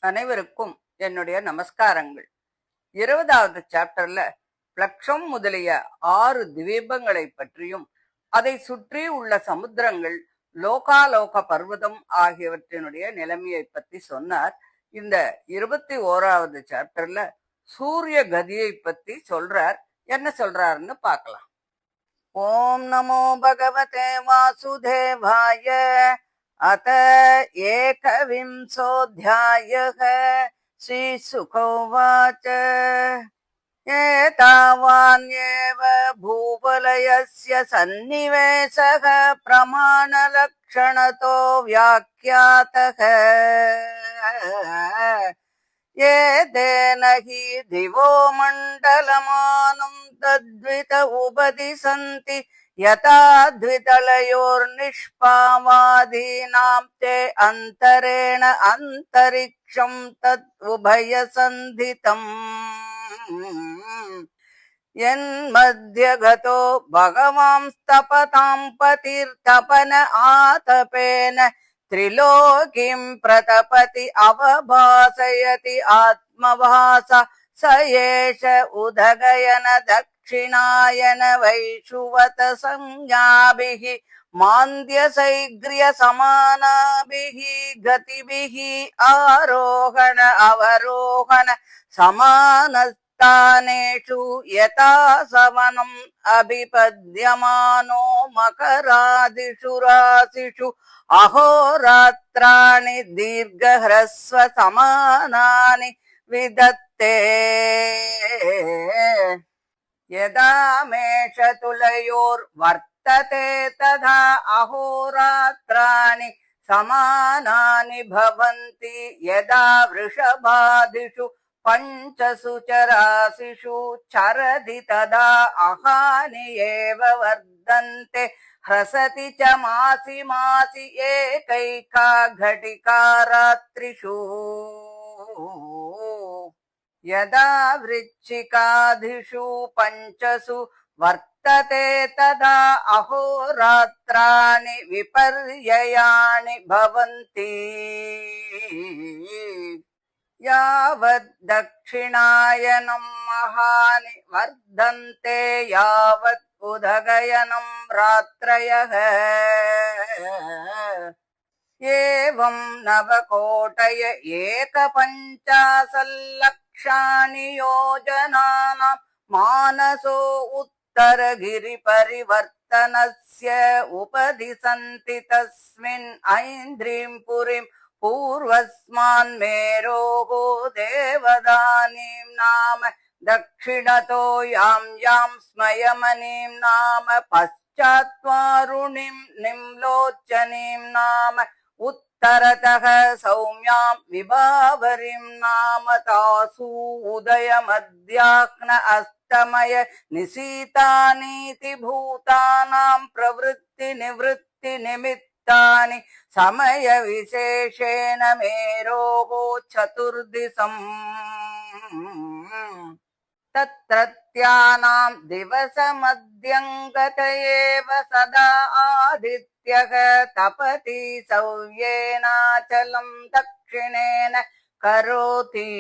அனைவருக்கும் என்னுடைய நமஸ்காரங்கள். 20வது சாப்டர்ல பிளக்ஷம் முதலிய 6 திவீபங்களை பற்றியும் அதை சுற்றி உள்ள சமுத்திரங்கள், லோகாலோக பர்வதம் ஆகியவற்றினுடைய நிலைமையை பத்தி சொன்னார். இந்த 21வது சாப்டர்ல சூரிய கதியை பத்தி சொல்றார். என்ன சொல்றாருன்னு பார்க்கலாம். ஓம் நமோ பகவதே வாசுதேவாய. अत एकविंशोऽध्यायः। श्रीशुकोवाच एतावान्येव भूवलयस्य सन्निवेशः प्रमाणलक्षणतो व्याख्यातः। एतेन हि दिवो मण्डलमानं तद्वित उपदिशन्ति यथा द्वितलयोर्निष्पावादीनां ते अन्तरेण अन्तरिक्षं तत् उभयसन्धितम्। यन्मध्यगतो भगवांस्तपतां पतिर्तपन आतपेन त्रिलोकीं प्रतपति अवभासयति आत्मभास स एष उदगयन दक्षिणायन वैषुवत संज्ञाभिः मान्द्यसैग्र्य समानाभिः गतिभिः आरोहण अवरोहण समानस्थानेषु यथा सवनम् अभिपद्यमानो मकरादिषु राशिषु अहोरात्राणि दीर्घह्रस्व समानानि विदत्ते। यदा मेषतुलयोर्वर्तते तथा अहोरात्राणि समानानि भवन्ति। यदा वृषभादिषु पञ्चसु च राशिषु चरति तदा अहानि एव वर्धन्ते। ह्रसति च मासि मासि एकैका घटिका रात्रिषु। यदा वृश्चिकादिषु पञ्चसु वर्तते तदा अहोरात्राणि विपर्ययाणि भवन्ति। यावद् दक्षिणायनं महानि वर्धन्ते यावत् उदगयनं रात्रयः। एवं नवकोटय एकपञ्चाशल्लक्षाणि योजनानां मानसो उत्तरगिरिपरिवर्तनस्य उपदिशन्ति तस्मिन् ऐन्द्रीं पुरीं पूर्वस्मान्मेरोः देवदानीं नाम दक्षिणतो यां यां स्मयमनीं नाम पश्चात्वारुणीं निम्लोचनीं नाम उत्तरतः सौम्यां विभावरीं नाम तासु उदयमध्याह्न अस्तमय निशीतानीति भूतानां प्रवृत्ति निवृत्ति निमित्तानि समय विशेषेण मेरोः चतुर्दिशम्। तत्रत्यानां दिवसमध्यङ्गत एव सदा आदित्यः तपति सव्येनाचलं दक्षिणेन करोति।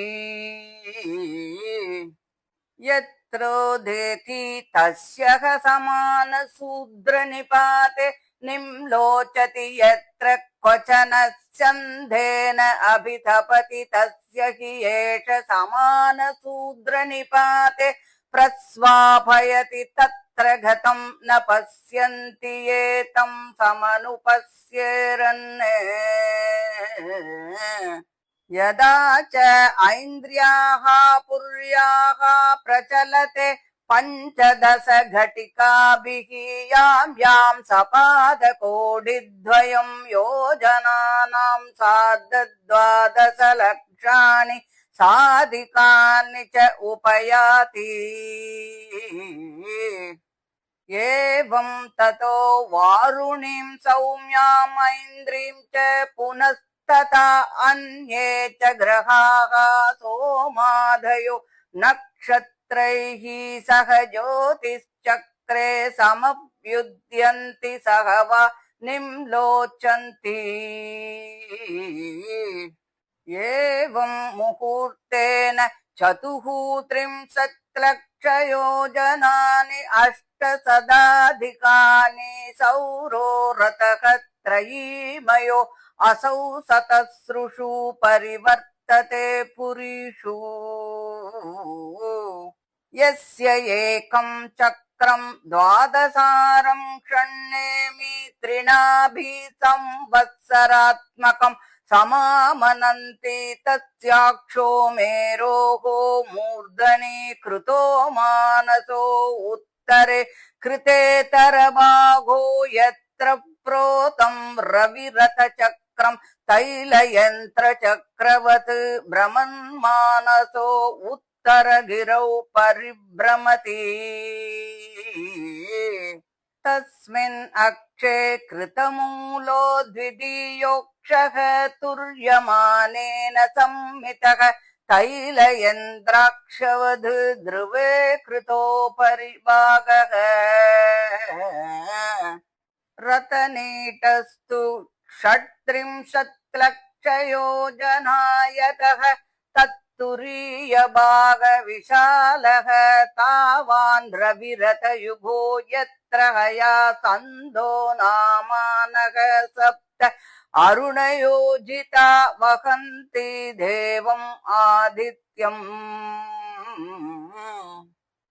यत्रोदेति तस्य समानशूद्रनिपाते निम्लोचति यत्र क्वचन स्यन्धेन अभितपति तस्य हि एष समानशूद्रनिपाते प्रस्वापयति तत्र गतं न पश्यन्ति ये तं समनुपश्येरन्। यदा च ऐन्द्रियाः पुर्याः प्रचलते पञ्चदश घटिकाभिः यां यां सपादकोटिद्वयं योजनानां सार्धद्वादशलक्षाणि साधिकानि च उपयाति। एवं ततो वारुणीं सौम्यां ऐन्द्रीं च पुनस्तथा अन्ये च ग्रहाः सोमादयो नक्षत्रैः सह ज्योतिश्चक्रे समभ्युद्यन्ति सह वा निम्लोचन्ति। एवं मुहूर्तेन चतुःत्रिंशत्लक्षयोजनानि अष्टशताधिकानि सौरो रथः त्रयीमयो असौ सतसृषु परिवर्तते पुरीषु यस्य एकं चक्रं द्वादशारं षण्णेमि त्रिणाभि संवत्सरात्मकं समामनन्ति तस्याक्षो मेरोः मूर्धनि कृतो मानसो उत्तरे कृतेतरभागो यत्र प्रोतं रविरथचक्रं तैलयन्त्रचक्रवत् भ्रमन्मानसो उत्तरगिरौ परिभ्रमति तस्मिन् अक्षे कृतमूलो द्वितीयोक्षः तुर्यमानेन संहितः तैलयन्त्राक्षवद् ध्रुवे कृतो परिभागः रतनीटस्तु षट्त्रिंशत्लक्षयोजनायतः तत्तुरीयभागविशालः तावान् रविरथयुगो यत्र हया सन्दो नामानः सप्त अरुणयोजिता वहन्ति देवम् आदित्यम्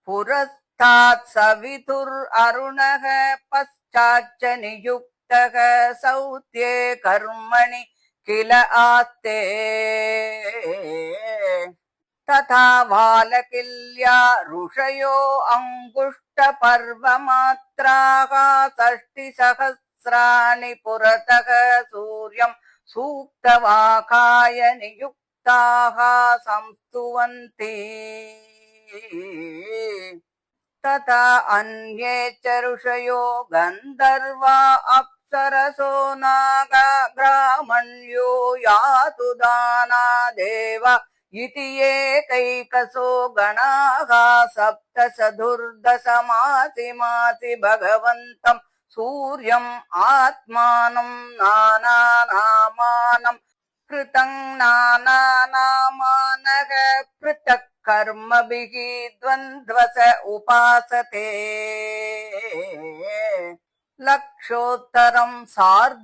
पुरस्तात् सवितुररुणः पश्चाच्च नियुक्तः सौत्ये कर्मणि किल आस्ते तथा बालकिल्या ऋषयो अङ्गुष्टपर्वमात्राः षष्टिसहस्राणि पुरतः सूर्यं सूक्तवाकाय नियुक्ताः संस्तुवन्ति तथा अन्ये च ऋषयो गन्धर्वा अप्सरसो नागा ब्राह्मण्यो यातु दाना देव इति एकैकसो गणाः सप्तशतुर्दशमासि मासि भगवन्तं सूर्यम् आत्मानं नानानामानं कृतं नानानामानः पृथक् कर्मभिः द्वन्द्वस उपासते लक्षोत्तरं सार्धनवकोटियोजन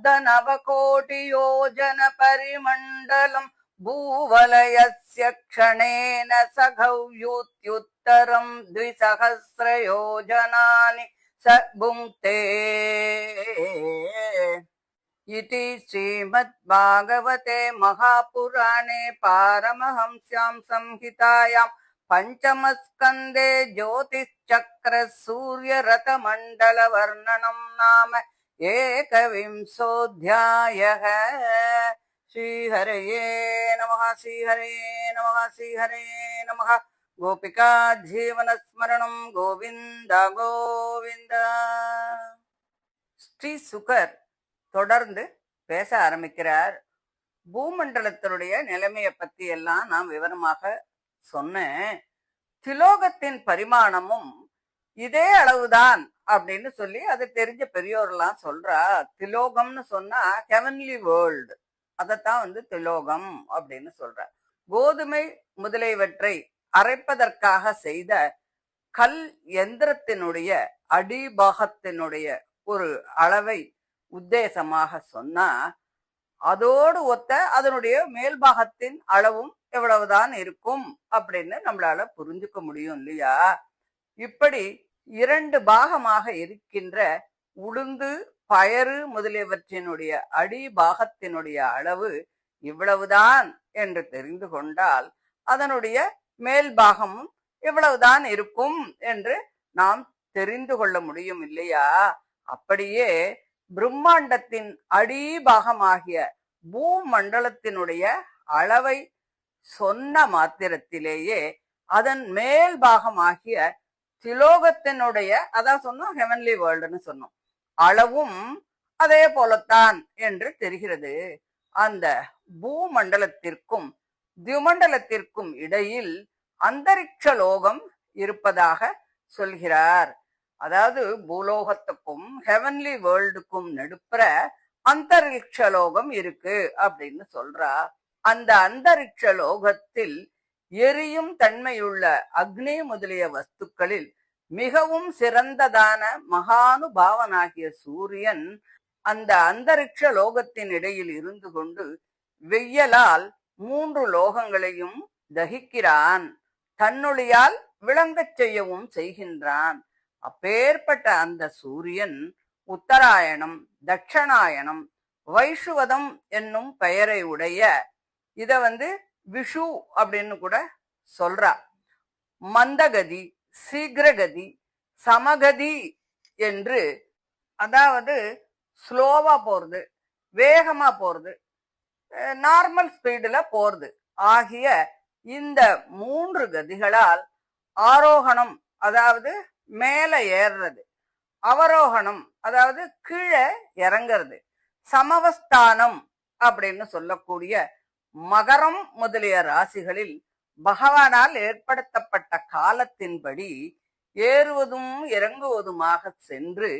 परिमण्डलं भूवलयस्य क्षणेन सघव्युत्युत्तरं द्विसहस्रयोजनानि स भुङ्क्ते इति श्रीमद्भागवते महापुराणे पारमहंस्यां संहितायां पञ्चमस्कन्धे ज्योतिश्चक्र सूर्यरथमण्डलवर्णनं नाम एकविंशोऽध्यायः। श्रीहरये नमः श्रीहरये नमः श्रीहरये नमः। गोपिका जीवनस्मरणं गोविन्द गोविन्द। ஸ்ரீ சுகர் தொடர்ந்து பேச ஆரம்பிக்கிறார். பூமண்டலத்தினுடைய நிலைமையை பத்தி எல்லாம் நான் விவரமாக சொன்னேன். திலோகத்தின் பரிமாணமும் இதே அளவுதான் அப்படின்னு சொல்லி அது தெரிஞ்ச பெரியோர்லாம் சொல்றா. திலோகம்னு சொன்னா ஹெவன்லி வேர்ல்டு, அதைத்தான் திலோகம் அப்படின்னு சொல்ற. கோதுமை முதலியவற்றை அரைப்பதற்காக செய்த கல் எந்திரத்தினுடைய அடிபாகத்தினுடைய ஒரு அளவை உத்தேசமாக சொன்னா அதோடு ஒத்த அதனுடைய மேல்பாகத்தின் அளவும் எவ்வளவுதான் இருக்கும் அப்படின்னு நம்மளால புரிஞ்சுக்க முடியும் இல்லையா? இப்படி இரண்டு பாகமாக இருக்கின்ற உளுந்து பயறு முதலியவற்றினுடைய அடிபாகத்தினுடைய அளவு இவ்வளவுதான் என்று தெரிந்து கொண்டால் அதனுடைய மேல்பாகமும் இவ்வளவுதான் இருக்கும் என்று நாம் தெரிந்து கொள்ள முடியும் இல்லையா? அப்படியே பிரம்மாண்டத்தின் அடிபாகமாகிய பூமண்டலத்தினுடைய அளவை சொன்ன மாத்திரத்திலேயே அதன் மேல் பாகமாகிய திலோகத்தினுடைய, அதான் சொன்னோம் ஹெவன்லி வேர்ல்டுன்னு சொன்னோம், அளவும் அதே போலத்தான் என்று தெரிகிறது. அந்த பூமண்டலத்திற்கும் திமண்டலத்திற்கும் இடையில் அந்தரிக்ஷ லோகம் இருப்பதாக சொல்கிறார். அதாவது பூலோகத்துக்கும் ஹெவன்லி வேர்ல்டுக்கும் நடுப்புற அந்தரிக்ஷ லோகம் இருக்கு அப்படின்னு சொல்றா. அந்த அந்தரிக்ஷ லோகத்தில் எரியும் தன்மையுள்ள அக்னி முதலிய வஸ்துக்களில் மிகவும் சிறந்ததான மகானுபாவனாகிய சூரியன் அந்த அந்தரிக்ஷ லோகத்தின் இடையில் இருந்து கொண்டு வெய்யலால் 3 லோகங்களையும் தகிக்கிறான், தன்னொழியால் விளங்கச் செய்யவும் செய்கின்றான். அப்பேற்பட்ட அந்த சூரியன் உத்தராயணம், தட்சணாயணம், வைஷுவதம் என்னும் பெயரை உடைய, இத விஷு அப்படின்னு கூட சொல்றா. மந்தகதி, சீக்கிரகதி, சமகதி என்று, அதாவது ஸ்லோவா போறது, வேகமா போறது, நார்மல் ஸ்பீடுல போறது ஆகிய இந்த 3 கதிகளால் ஆரோகணம் அதாவது மேல ஏறுறது, அவரோகணம் அதாவது கீழே இறங்கிறது, சமவஸ்தானம் அப்படின்னு சொல்லக்கூடிய மகரம் முதலிய ராசிகளில் பகவானால் ஏற்படுத்தப்பட்ட காலத்தின்படி ஏறுவதும் இறங்குவதுமாக சென்று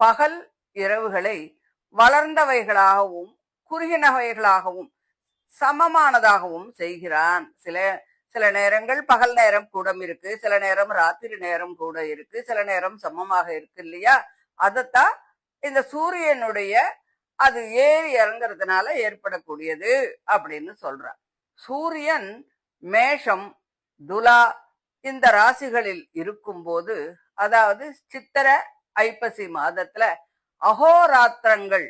பகல் இரவுகளை வளர்ந்தவைகளாகவும் குறுகினவைகளாகவும் சமமானதாகவும் செய்கிறான். சில நேரங்கள் பகல் நேரம் கூட இருக்கு, சில நேரம் ராத்திரி நேரம் கூட இருக்கு, சில நேரம் சமமாக இருக்கு இல்லையா? அதத்தான் இந்த சூரியனுடைய அது ஏறி இறங்குறதுனால ஏற்படக்கூடியது அப்படின்னு சொல்றான். சூரியன் மேஷம், துலா இந்த ராசிகளில் இருக்கும்போது, அதாவது சித்திர ஐப்பசி மாதத்துல அகோராத்திரங்கள்,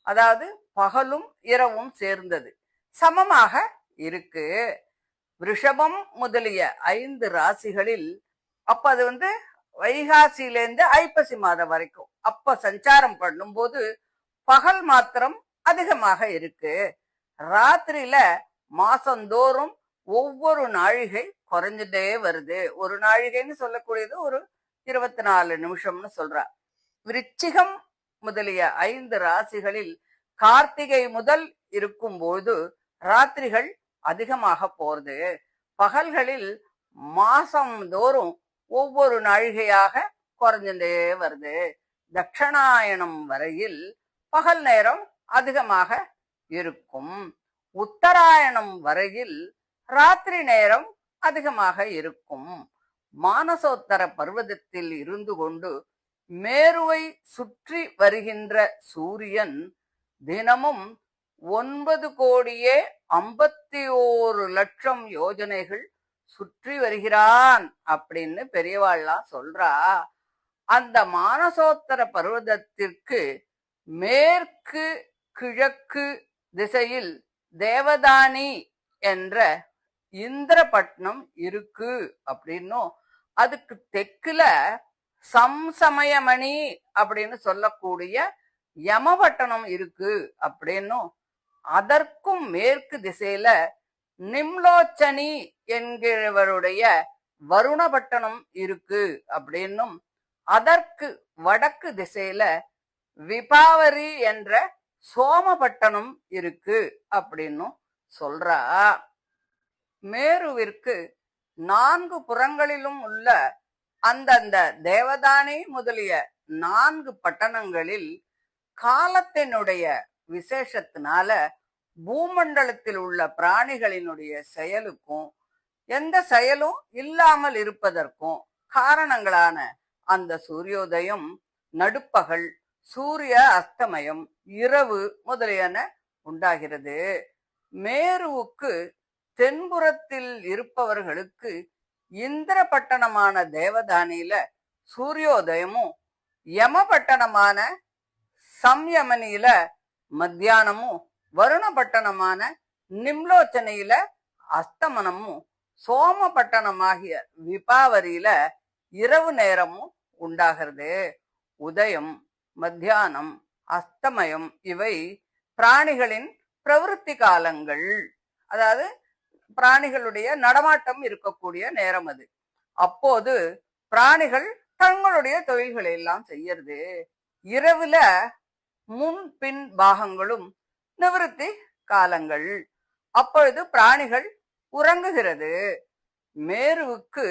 அதாவது பகலும் இரவும் சேர்ந்தது சமமாக இருக்கு. ரிஷபம் முதலிய 5 ராசிகளில் அப்ப அது வைகாசியிலேருந்து ஐப்பசி மாதம் வரைக்கும் அப்ப சஞ்சாரம் பண்ணும்போது பகல் மாத்திரம் அதிகமாக இருக்கு. ராத்திரியில மாசந்தோறும் ஒவ்வொரு நாழிகை குறைஞ்சிட்டே வருது. ஒரு நாழிகைன்னு சொல்லக்கூடியது ஒரு 24 நிமிஷம்னு சொல்றா. விருச்சிகம் முதலிய 5 ராசிகளில் கார்த்திகை முதல் இருக்கும்போது ராத்திரிகள் அதிகமாக போறது, பகல்களில் மாசம் தோறும் ஒவ்வொரு நாழிகையாக குறைஞ்சுட்டே வருது. தட்சணாயணம் வரையில் பகல் நேரம் அதிகமாக இருக்கும், உத்தராயணம் வரையில் ராத்திரி நேரம் அதிகமாக இருக்கும். மானசோத்தர பர்வதத்தில் இருந்து கொண்டு மேருவை சுற்றி வருகின்ற சூரியன் தினமும் 9,51,00,000 யோஜனைகள் சுற்றி வருகிறான் அப்படின்னு பெரியவாள்லாம் சொல்றா. அந்த மானசோத்தர பர்வதத்திற்கு மேற்கு கிழக்கு திசையில் தேவதானி என்ற இந்திரபட்னம் இருக்கு அப்படின்னும், அதுக்கு தெற்குல சம்சமயமணி அப்படின்னு சொல்லக்கூடிய யமபட்டணம் இருக்கு அப்படின்னும், அதற்கும் மேற்கு திசையில நிம்லோச்சனி என்கிறவருடைய வருணபட்டணம் இருக்கு அப்படின்னும், அதற்கு வடக்கு திசையில விபாவரி என்ற சோமபட்டணம் இருக்கு அப்படின்னும் சொல்றா. மேருவிற்கு 4 புறங்களிலும் உள்ள அந்தந்த தேவதானி முதலிய 4 பட்டணங்களில் காலத்தினுடைய விசேஷத்தினால பூமண்டலத்தில் உள்ள பிராணிகளினுடைய செயலுக்கும் எந்த செயலும் இல்லாமல் இருப்பதற்கும் காரணங்களான அந்த சூரியோதயம், நடுப்பகல், சூரிய அஸ்தமயம், இரவு முதலியன உண்டாகிறது. மேருவுக்கு தென்புறத்தில் இருப்பவர்களுக்கு இந்திரபட்டணமான தேவதானியில சூரியோதயமும், யமபட்டணமான சம்யமனியில மத்தியானமும், வருணபட்டணமான நிம்லோச்சனையில அஸ்தமனமும், சோமபட்டணமாகிய விபாவரியில இரவு நேரமும் உண்டாகிறது. உதயம், மத்தியானம், அஸ்தமயம் இவை பிராணிகளின் பிரவிற்த்தி காலங்கள், அதாவது பிராணிகளுடைய நடமாட்டம் இருக்கக்கூடிய நேரம் அது. அப்போது பிராணிகள் தங்களுடைய தொழில்களை எல்லாம் செய்யறது. இரவுல முன் பின் பாகங்களும் நிவிருத்தி காலங்கள், அப்பொழுது பிராணிகள் உறங்குகிறது. மேருவுக்கு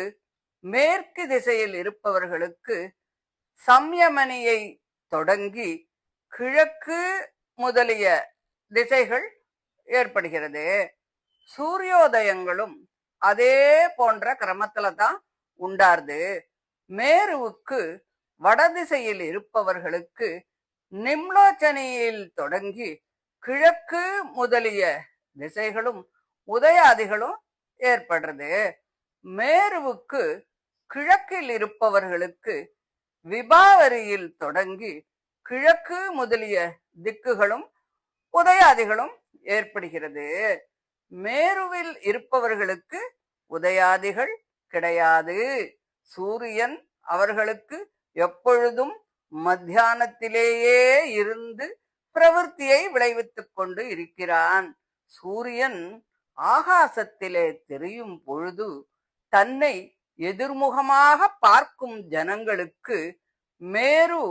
மேற்கு திசையில் இருப்பவர்களுக்கு சம்யமனியை தொடங்கி கிழக்கு முதலிய திசைகள் ஏற்படுகிறது. சூரியோதயங்களும் அதே போன்ற கிரமத்துல தான் உண்டாருது. மேருவுக்கு வடதிசையில் இருப்பவர்களுக்கு நிம்லோச்சனியில் தொடங்கி கிழக்கு முதலிய திசைகளும் உதயாதிகளும் ஏற்படுறது. மேருவுக்கு கிழக்கில் இருப்பவர்களுக்கு விபாவரியில் தொடங்கி கிழக்கு முதலிய திக்குகளும் உதயாதிகளும் ஏற்படுகிறது. மேருவில் இருப்பவர்களுக்கு உதயாதிகள் கிடையாது. சூரியன் அவர்களுக்கு எப்பொழுதும் மத்தியானத்திலேயே இருந்து பிரவൃத்தியை விளைவித்துக் கொண்டு இருக்கிறான். சூரியன் ஆகாசத்திலே தெரியும் பொழுது தன்னை எதிர்முகமாக பார்க்கும் ஜனங்களுக்கு மேரு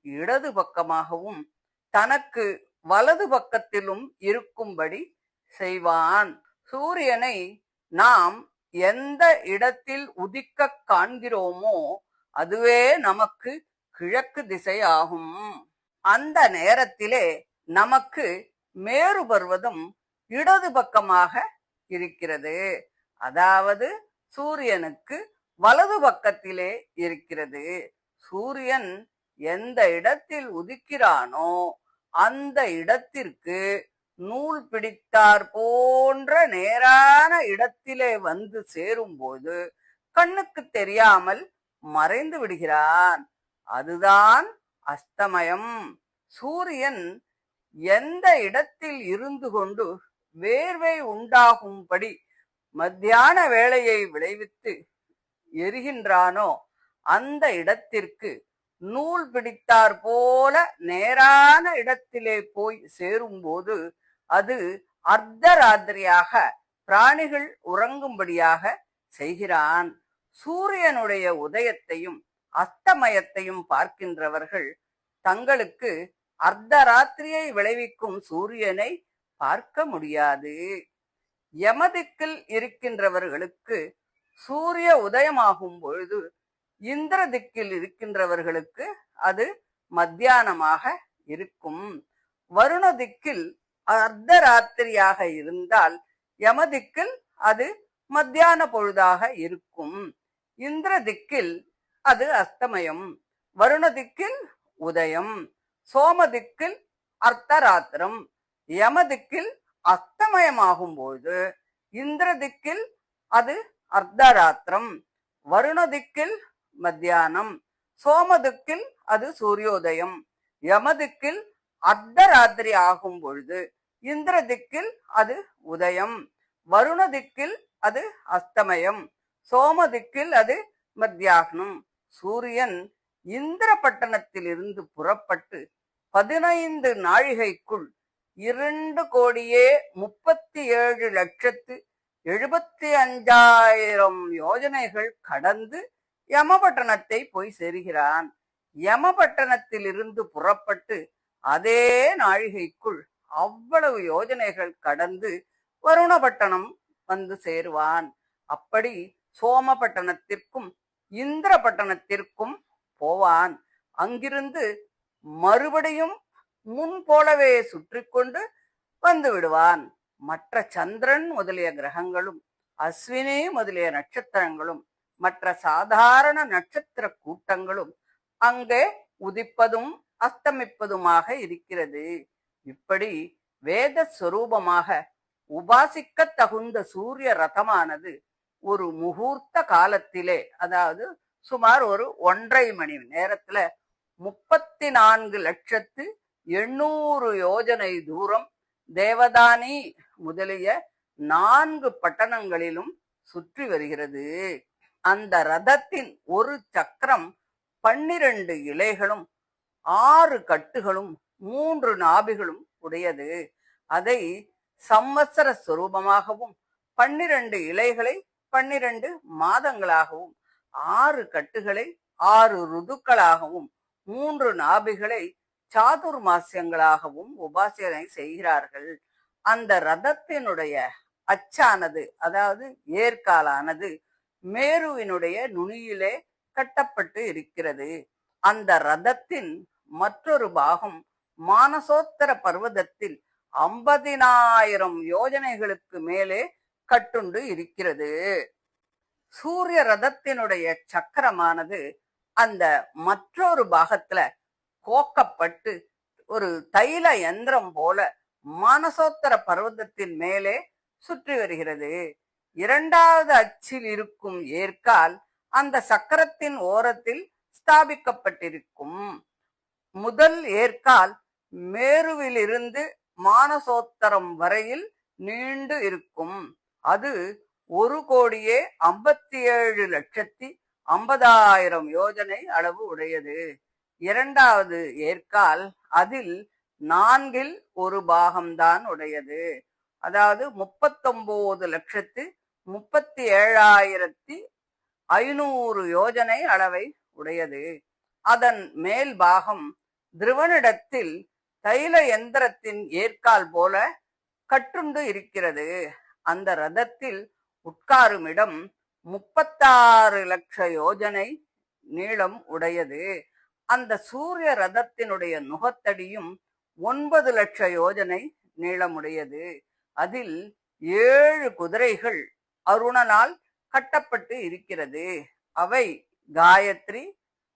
இடது பக்கமாகவும் தனக்கு வலது பக்கத்திலும் இருக்கும்படி செய்வான். சூரியனை நாம் எந்த இடத்தில் உதிக்க காண்கிறோமோ அதுவே நமக்கு கிழக்கு திசை ஆகும். அந்த நேரத்திலே நமக்கு மேரு பர்வதம் இடது பக்கமாக இருக்கிறது. அதாவது சூரியனுக்கு வலது பக்கத்திலே இருக்கிறது. சூரியன் எந்த இடத்தில் உதிக்கிறானோ அந்த இடத்திற்கு நூல் பிடித்தார் போன்ற நேரான இடத்திலே வந்து சேரும்போது கண்ணுக்கு தெரியாமல் மறைந்து விடுகிறான். அதுதான் அஸ்தமயம். சூரியன் எந்த இடத்தில் இருந்து கொண்டு வேர்வை உண்டாகும்படி மத்தியான வேளையை விளைவித்து எரிகின்றானோ அந்த இடத்திற்கு நூல் பிடித்தார் போல நேரான இடத்திலே போய் சேரும்போது அது அர்த்தராத்திரியாக பிராணிகள் உறங்கும்படியாக செய்கிறான். சூரியனுடைய உதயத்தையும் அஸ்தமயத்தையும் பார்க்கின்றவர்கள் தங்களுக்கு அர்த்தராத்திரியை விளைவிக்கும் சூரியனை பார்க்க முடியாது. யமதிக்கில் இருக்கின்றவர்களுக்கு சூரிய உதயமாகும் பொழுது இந்திர திக்கில் இருக்கின்றவர்களுக்கு அது மத்தியானமாக இருக்கும். வருண திக்கில் அர்த்தராத்திரியாக இருந்தால் யமதிக்கில் அது மத்தியான பொழுதாக இருக்கும். இந்திர திக்கில் அது அஸ்தமயம், வருண திக்கில் உதயம், சோம திக்கில் அர்த்தராத்திரம். யமதிக்கில் அஸ்தமயமாகும் போது இந்திர திக்கில் அது அர்த்தராத்திரம், வருண திக்கில் மத்தியானம், சோம திக்கில் அது சூரியோதயம். யமதிக்கில் அர்த்தராத்திரி ஆகும் பொழுது இந்திர திக்கில் அது உதயம், வருண திக்கில் அது அஸ்தமயம், சோம திக்கில் அது மத்தியாகனம். சூரியன் இந்திர பட்டணத்தில் இருந்து புறப்பட்டு 15 நாழிகைக்குள் 2,37,75,000 யோஜனைகள் கடந்து யமபட்டணத்தை போய் சேருகிறான். யமபட்டணத்தில் இருந்து புறப்பட்டு அதே நாழிகைக்குள் அவ்வளவு யோஜனைகள் கடந்து வருணபட்டணம் வந்து சேருவான். அப்படி சோமபட்டணத்திற்கும் இந்திர பட்டணத்திற்கும் போவான். அங்கிருந்து மறுபடியும் முன் போலவே சுற்றி கொண்டு வந்து விடுவான். மற்ற சந்திரன் முதலிய கிரகங்களும் அஸ்வினி முதலிய நட்சத்திரங்களும் மற்ற சாதாரண நட்சத்திர கூட்டங்களும் அங்கே உதிப்பதும் அஸ்தமிப்பதுமாக இருக்கிறது. இப்படி வேத ஸ்வரூபமாக உபாசிக்க தகுந்த சூரிய ரதமானது ஒரு முகூர்த்த காலத்திலே, அதாவது சுமார் ஒரு 1.5 மணி நேரத்துல 34,800 யோஜனை தூரம் தேவதானி முதலிய 4 பட்டணங்களிலும் சுற்றி வருகிறது. அந்த ரதத்தின் ஒரு சக்கரம் 12 இலைகளும் 6 கட்டுகளும் 3 நாபிகளும் உடையது. அதை சம்வத்சர ஸ்வரூபமாகவும் 12 இலைகளை 12 மாதங்களாகவும் 6 கட்டுகளை 6 ருதுக்களாகவும் 3 நாபிகளை சாதுர்மாசியங்களாகவும் உபாசனை செய்கிறார்கள். அந்த ரதத்தினுடைய அச்சானது, அதாவது ஏற்காலானது மேருவினுடைய நுனியிலே கட்டப்பட்டு இருக்கிறது. அந்த ரதத்தின் மற்றொரு பாகம் மானசோத்தர பர்வதத்தில் 50,000 யோஜனைகளுக்கு மேலே கட்டுண்டு இருக்கிறது. சூரிய ரதத்தினுடைய சக்கரமானது அந்த மற்றொரு பாகத்துல கோக்கப்பட்டு ஒரு தைல யந்திரம் போல மானசோத்தர பர்வதத்தின் மேலே சுற்றி வருகிறது. இரண்டாவது அச்சில் இருக்கும் ஏர்க்கால் அந்த சக்கரத்தின் ஓரத்தில் ஸ்தாபிக்கப்பட்டிருக்கும். முதல் ஏர்க்கால் மேருவிலிருந்து மானசோத்தரம் வரையில் நீண்டு இருக்கும். அது 1,57,50,000 யோஜனை அளவு உடையது. இரண்டாவது ஏர்க்கால் அதில் 4ல் ஒரு பாகம்தான் உடையது. அதாவது 39,37,500 யோஜனை அளவை உடையது. அதன் மேல் பாகம் திருவனிடத்தில் தைல யந்திரத்தின் ஏர்க்கால் போல கட்டுண்டு இருக்கிறது. அந்த ரதத்தில் உட்காரும் இடம் 36 லட்ச யோஜனை நீளம் உடையது. அந்த சூரிய ரதத்தினுடைய நுகத்தடியும் 9 லட்ச யோஜனை நீளமுடையது. அதில் 7 குதிரைகள் அருணனால் கட்டப்பட்டு இருக்கிறது. அவை காயத்ரி,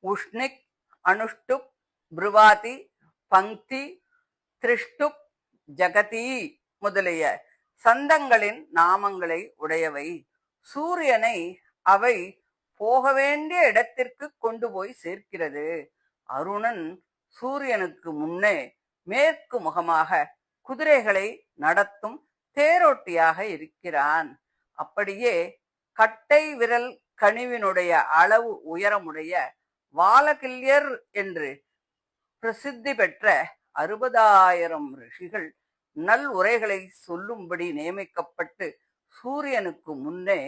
உஷ்ணிக், அனுஷ்டுப், பிருவாதி, பங்கி, திருஷ்டுப், ஜகதி முதலிய சந்தங்களின் நாமங்களை உடையவை. சூரியனை அவை போக வேண்டிய இடத்திற்கு கொண்டு போய் சேர்க்கிறது. அருணன் சூரியனுக்கு முன்னே மேற்கு முகமாக குதிரைகளை நடத்தும் தேரோட்டியாக இருக்கிறான். அப்படியே கட்டை விரல் கனிவினுடைய அளவு உயரமுடைய வாலகில்யர் என்று பிரசித்தி பெற்ற 60,000 ரிஷிகள் நல் உரைகளை சொல்லும்படி நியமிக்கப்பட்டு சூரியனுக்கு முன்னே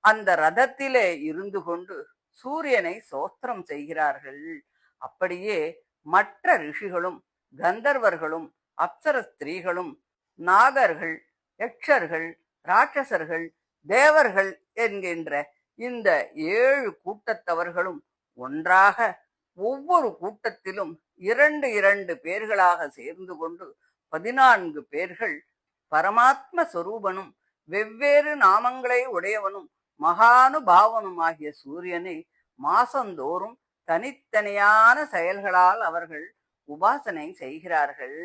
அந்த ரதத்திலே இருந்து கொண்டு சூரியனை சோஸ்திரம் செய்கிறார்கள். அப்படியே மற்ற ரிஷிகளும் கந்தர்வர்களும் அப்சர ஸ்திரீகளும் நாகர்கள், யக்ஷர்கள், ராட்சசர்கள், தேவர்கள் என்கின்ற இந்த 7 கூட்டத்தவர்களும் ஒன்றாக ஒவ்வொரு கூட்டத்திலும் 2 பேர்களாக சேர்ந்து கொண்டு 14 பேர்கள் பரமாத்ம சொரூபனும் வெவ்வேறு நாமங்களை உடையவனும் மகானுபாவனுமாகிய சூரியனை மாசந்தோறும் தனித்தனியான செயல்களால் அவர்கள் உபாசனை செய்கிறார்கள்.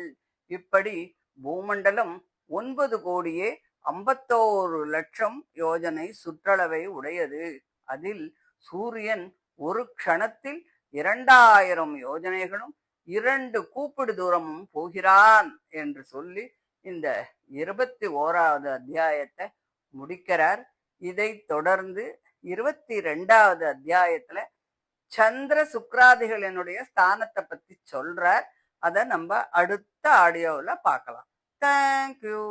இப்படி பூமண்டலம் 9,51,00,000 யோஜனை சுற்றளவை உடையது. அதில் சூரியன் ஒரு க்ஷணத்தில் 2,000 யோஜனைகளும் 2 கூப்பிடு தூரமும் போகிறான் என்று சொல்லி இந்த 21வது அத்தியாயத்தை முடிக்கிறார். இதை தொடர்ந்து 22வது அத்தியாயத்துல சந்திர சுக்ராதிகளினுடைய ஸ்தானத்தை பத்தி சொல்றார். அதை நம்ம அடுத்த ஆடியோவில் பார்க்கலாம். தேங்க்யூ.